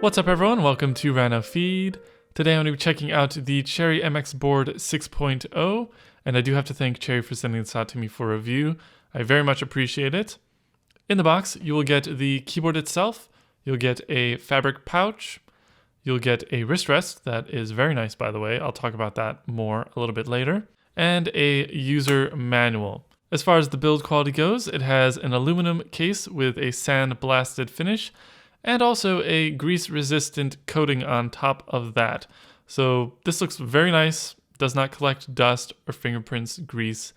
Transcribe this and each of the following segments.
What's up everyone, welcome to Rhinofeed. Today I'm going to be checking out the Cherry MX Board 6.0, and I do have to thank Cherry for sending this out to me for review. I very much appreciate it. In the box, you will get the keyboard itself, you'll get a fabric pouch, you'll get a wrist rest that is very nice by the way, I'll talk about that more a little bit later, and a user manual. As far as the build quality goes, it has an aluminum case with a sand-blasted finish, and also a grease-resistant coating on top of that. So this looks very nice, does not collect dust or fingerprints, grease.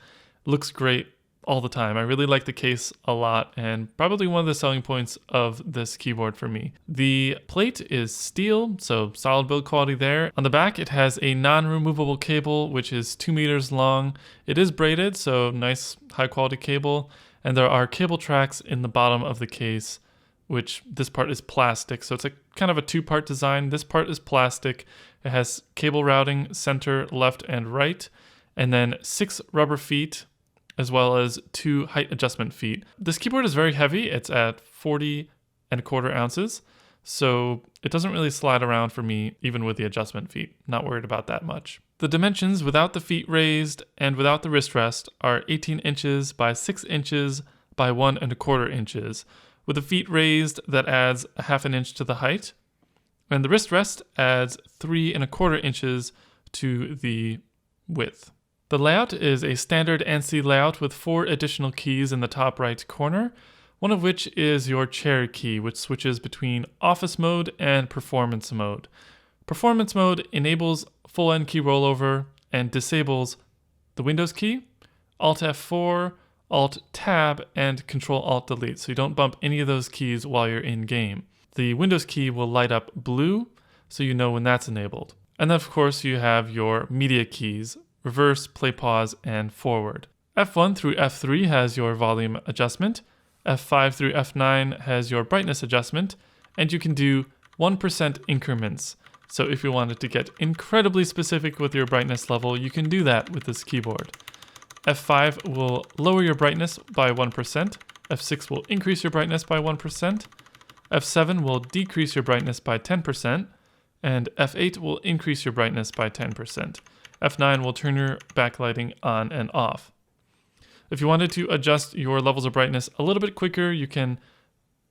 Looks great all the time. I really like the case a lot, and probably one of the selling points of this keyboard for me. The plate is steel, so solid build quality there. On the back, it has a non-removable cable, which is 2 meters long. It is braided, so nice high-quality cable, and there are cable tracks in the bottom of the case, which this part is plastic, so it's a kind of a two-part design. This part is plastic. It has cable routing center, left and right, and then 6 rubber feet, as well as 2 height adjustment feet. This keyboard is very heavy. It's at 40¼ ounces, so it doesn't really slide around for me, even with the adjustment feet. Not worried about that much. The dimensions without the feet raised and without the wrist rest are 18 inches by 6 inches by 1¼ inches. With the feet raised, that adds a ½ inch to the height, and the wrist rest adds 3¼ inches to the width. The layout is a standard ANSI layout with 4 additional keys in the top right corner, one of which is your Cherry key, which switches between office mode and performance mode. Performance mode enables full end key rollover and disables the Windows key, Alt F4, Alt-Tab, and Control-Alt-Delete, so you don't bump any of those keys while you're in-game. The Windows key will light up blue, so you know when that's enabled. And then of course you have your media keys, reverse, play pause, and forward. F1 through F3 has your volume adjustment, F5 through F9 has your brightness adjustment, and you can do 1% increments. So if you wanted to get incredibly specific with your brightness level, you can do that with this keyboard. F5 will lower your brightness by 1%, F6 will increase your brightness by 1%, F7 will decrease your brightness by 10%, and F8 will increase your brightness by 10%. F9 will turn your backlighting on and off. If you wanted to adjust your levels of brightness a little bit quicker, you can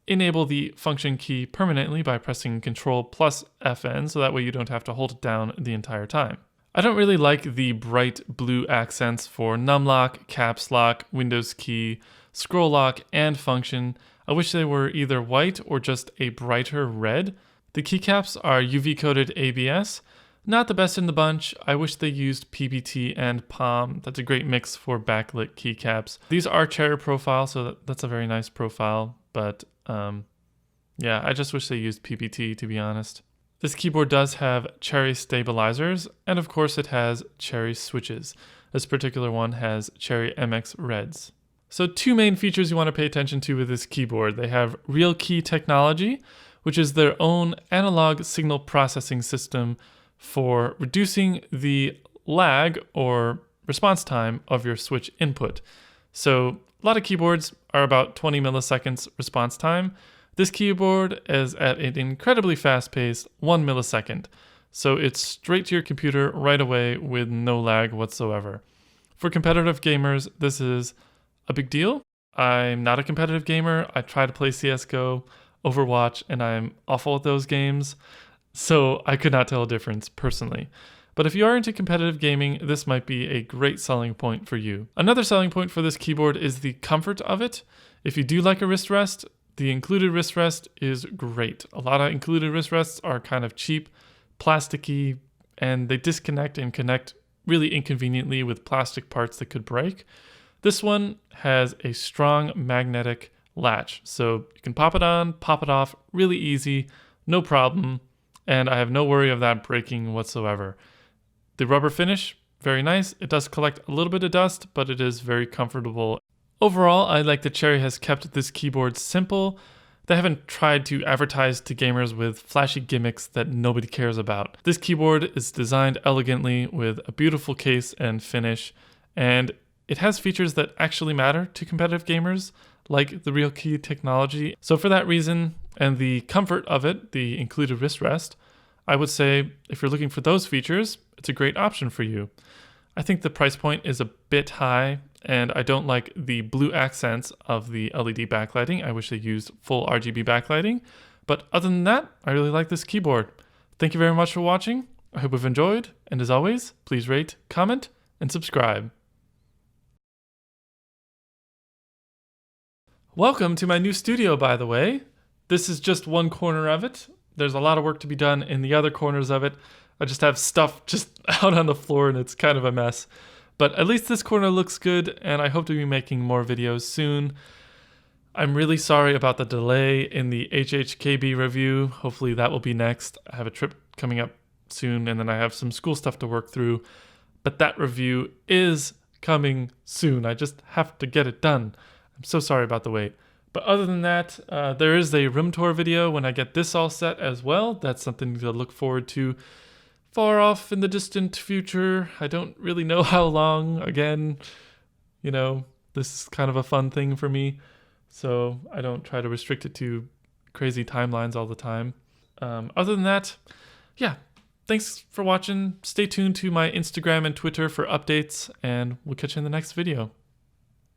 enable the function key permanently by pressing Ctrl plus Fn, so that way you don't have to hold it down the entire time. I don't really like the bright blue accents for numlock, caps lock, Windows key, scroll lock, and function. I wish they were either white or just a brighter red. The keycaps are UV coated ABS. Not the best in the bunch. I wish they used PBT and Palm. That's a great mix for backlit keycaps. These are Cherry profile, so that's a very nice profile, but yeah, I just wish they used PBT, to be honest. This keyboard does have Cherry stabilizers, and of course it has Cherry switches. This particular one has Cherry MX Reds. So 2 main features you want to pay attention to with this keyboard. They have Real Key technology, which is their own analog signal processing system for reducing the lag or response time of your switch input. So a lot of keyboards are about 20 milliseconds response time. This keyboard is at an incredibly fast pace, 1 millisecond. So it's straight to your computer right away with no lag whatsoever. For competitive gamers, this is a big deal. I'm not a competitive gamer. I try to play CSGO, Overwatch, and I'm awful at those games. So I could not tell a difference personally. But if you are into competitive gaming, this might be a great selling point for you. Another selling point for this keyboard is the comfort of it. If you do like a wrist rest, the included wrist rest is great. A lot of included wrist rests are kind of cheap, plasticky, and they disconnect and connect really inconveniently with plastic parts that could break. This one has a strong magnetic latch, so you can pop it on, pop it off, really easy, no problem, and I have no worry of that breaking whatsoever. The rubber finish, very nice. It does collect a little bit of dust, but it is very comfortable. Overall, I like that Cherry has kept this keyboard simple. They haven't tried to advertise to gamers with flashy gimmicks that nobody cares about. This keyboard is designed elegantly with a beautiful case and finish, and it has features that actually matter to competitive gamers, like the Real Key technology. So for that reason, and the comfort of it, the included wrist rest, I would say if you're looking for those features, it's a great option for you. I think the price point is a bit high, and I don't like the blue accents of the LED backlighting. I wish they used full RGB backlighting. But other than that, I really like this keyboard. Thank you very much for watching. I hope you've enjoyed, and as always, please rate, comment, and subscribe. Welcome to my new studio, by the way. This is just one corner of it. There's a lot of work to be done in the other corners of it. I just have stuff just out on the floor and it's kind of a mess. But at least this corner looks good, and I hope to be making more videos soon. I'm really sorry about the delay in the HHKB review. Hopefully that will be next. I have a trip coming up soon, and then I have some school stuff to work through. But that review is coming soon. I just have to get it done. I'm so sorry about the wait. But other than that, there is a room tour video when I get this all set as well. That's something to look forward to far off in the distant future. I don't really know how long. Again, you know, this is kind of a fun thing for me, so I don't try to restrict it to crazy timelines all the time. Other than that, yeah, thanks for watching. Stay tuned to my Instagram and Twitter for updates, and we'll catch you in the next video.